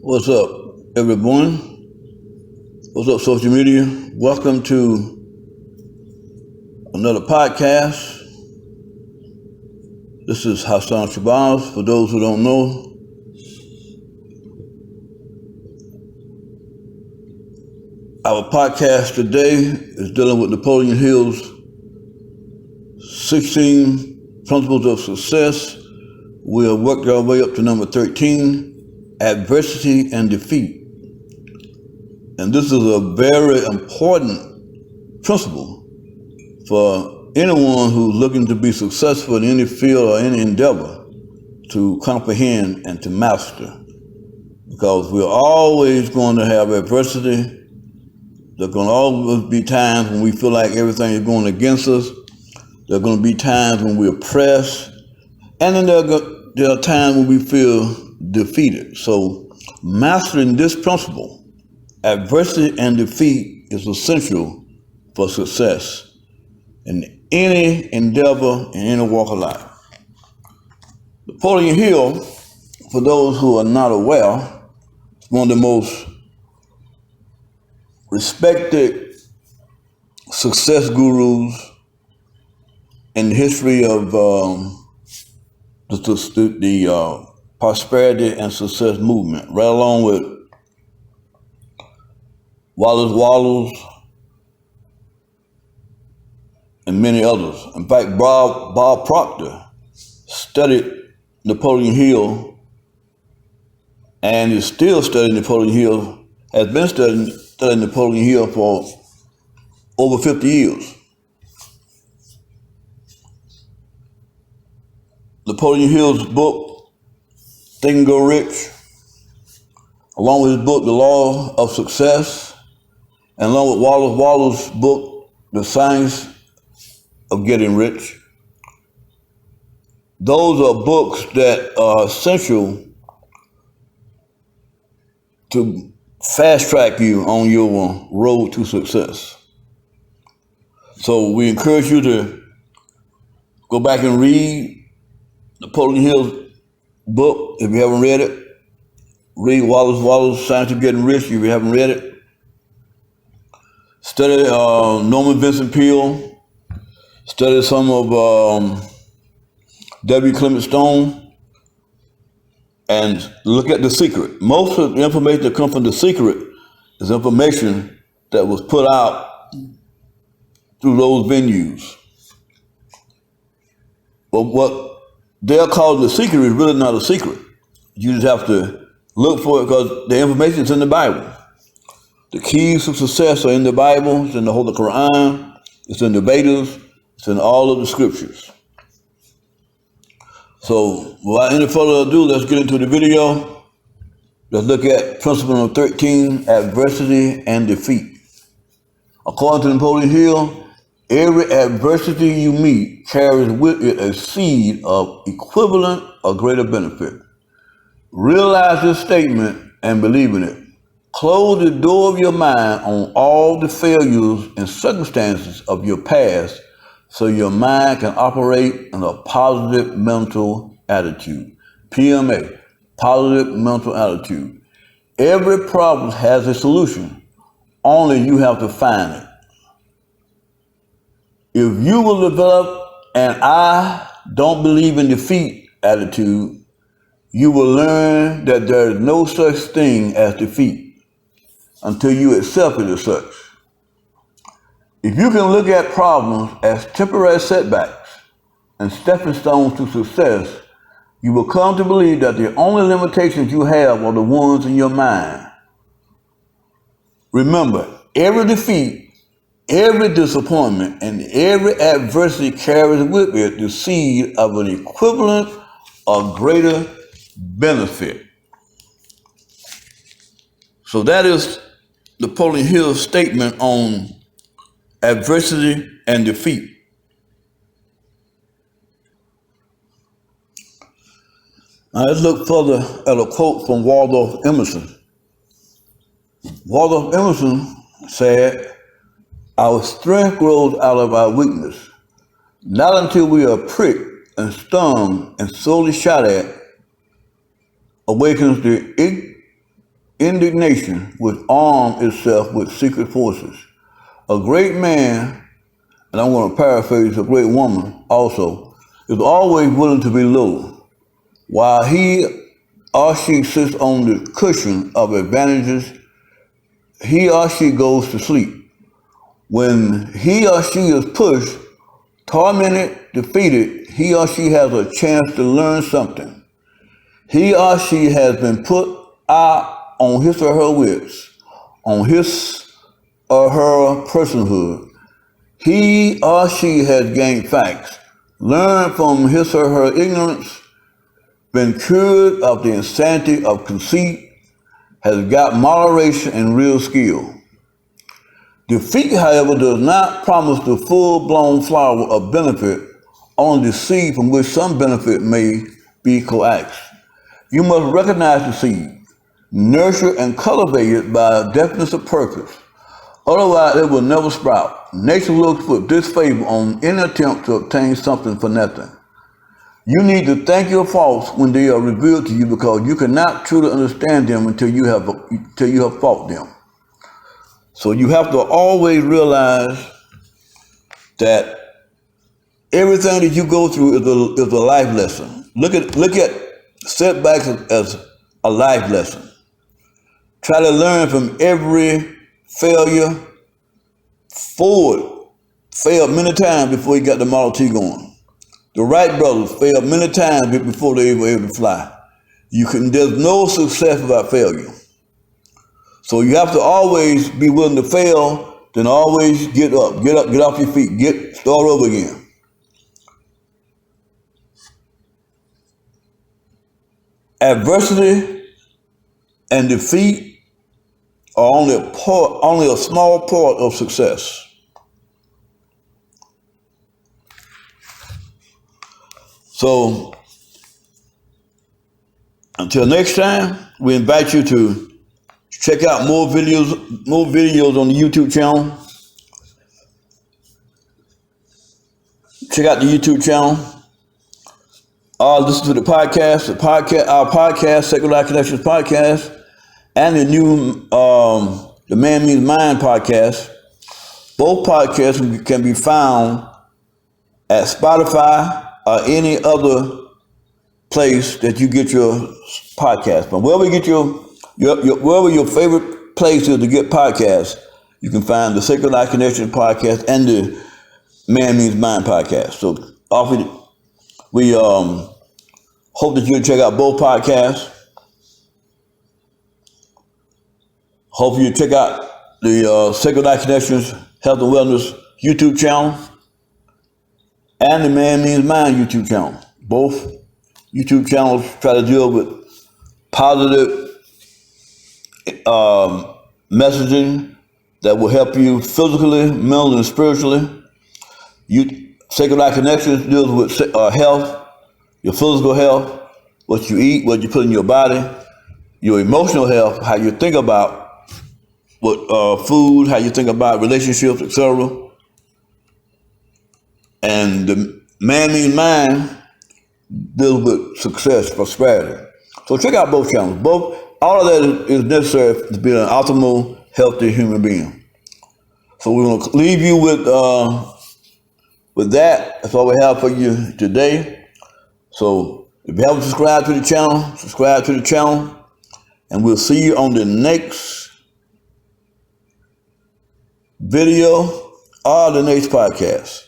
What's up, everyone? What's up, social media? Welcome to another podcast. This is Hassan Shabazz. For those who don't know, our podcast today is dealing with Napoleon Hill's 16 Principles of Success. We have worked our way up to number 13, Adversity and Defeat. And this is a very important principle for anyone who's looking to be successful in any field or any endeavor to comprehend and to master. Because we're always going to have adversity. There are going to always be times when we feel like everything is going against us. There are going to be times when we're oppressed. And then there are times when we feel defeated. So mastering this principle, adversity and defeat, is essential for success in any endeavor, in any walk of life. Napoleon Hill, for those who are not aware, is one of the most respected success gurus in the history of the prosperity and success movement, right along with Wallace, and many others. In fact, Bob Proctor studied Napoleon Hill and is still studying Napoleon Hill, has been studying Napoleon Hill for over 50 years. Napoleon Hill's book, Think and Grow Rich, along with his book, The Law of Success, and along with Wallace's book, The Science of Getting Rich. Those are books that are essential to fast track you on your road to success. So we encourage you to go back and read Napoleon Hill's book if you haven't read it. Read Wallace's Science of Getting Rich if you haven't read it. Study Norman Vincent Peale. Study some of W. Clement Stone. And look at The Secret. Most of the information that comes from The Secret is information that was put out through those venues. But what they're calling The Secret is really not a secret. You just have to look for it because the information is in the Bible. The keys to success are in the Bible, it's in the Holy Quran, it's in the Vedas, it's in all of the scriptures. So without any further ado, let's get into the video. Let's look at principle number 13, adversity and defeat. According to Napoleon Hill, every adversity you meet carries with it a seed of equivalent or greater benefit. Realize this statement and believe in it. Close the door of your mind on all the failures and circumstances of your past so your mind can operate in a positive mental attitude. PMA, positive mental attitude. Every problem has a solution. Only you have to find it. If you will develop an I don't believe in defeat attitude, you will learn that there is no such thing as defeat until you accept it as such. If you can look at problems as temporary setbacks and stepping stones to success, you will come to believe that the only limitations you have are the ones in your mind. Remember, every defeat, every disappointment, and every adversity carries with it the seed of an equivalent or greater benefit. So that is Napoleon Hill's statement on adversity and defeat. Now let's look further at a quote from Waldorf Emerson. Waldorf Emerson said, "Our strength grows out of our weakness. Not until we are pricked and stung and sorely shot at awakens the indignation which armed itself with secret forces. A great man, and I'm going to paraphrase, a great woman also, is always willing to be little, while he or she sits on the cushion of advantages. He or she goes to sleep. When he or she is pushed, tormented, defeated, he or she has a chance to learn something. He or she has been put out on his or her wits, on his or her personhood. He or she has gained facts, learned from his or her ignorance, been cured of the insanity of conceit, has got moderation and real skill. Defeat, however, does not promise the full-blown flower of benefit, only the seed from which some benefit may be coaxed. You must recognize the seed, nurture and cultivate it by a definite purpose. Otherwise, it will never sprout. Nature looks with disfavor on any attempt to obtain something for nothing. You need to thank your faults when they are revealed to you, because you cannot truly understand them until you have fought them. So you have to always realize that everything that you go through is a life lesson. Look at setbacks as a life lesson. Try to learn from every failure forward. Failed many times before he got the Model T going. The Wright brothers failed many times before they were able to fly. There's no success without failure. So you have to always be willing to fail, then always get up, get off your feet, start over again. Adversity and defeat are only a small part of success. So until next time, we invite you to check out more videos on the YouTube channel. Check out the YouTube channel. Listen to the podcast, our podcast, Sacred Life Connections podcast, and the new The Man Means Mind podcast. Both podcasts can be found at Spotify or any other place that you get your podcast from. Wherever you get wherever your favorite place is to get podcasts, you can find the Sacred Life Connections podcast and the Man Means Mind podcast. So we hope that you'll check out both podcasts. Hope you check out the Sacred Life Connections Health and Wellness YouTube channel and the Man Means Mind YouTube channel. Both YouTube channels try to deal with positive messaging that will help you physically, mentally, and spiritually. Sacred Life Connections deals with health, your physical health, what you eat, what you put in your body, your emotional health, how you think about food, how you think about relationships, etc. And the Man Means Mind deals with success, prosperity. So check out both channels. All of that is necessary to be an optimal, healthy human being. So we're going to leave you with that. That's all we have for you today. So if you haven't subscribed to the channel, subscribe to the channel, and we'll see you on the next video or the next podcast.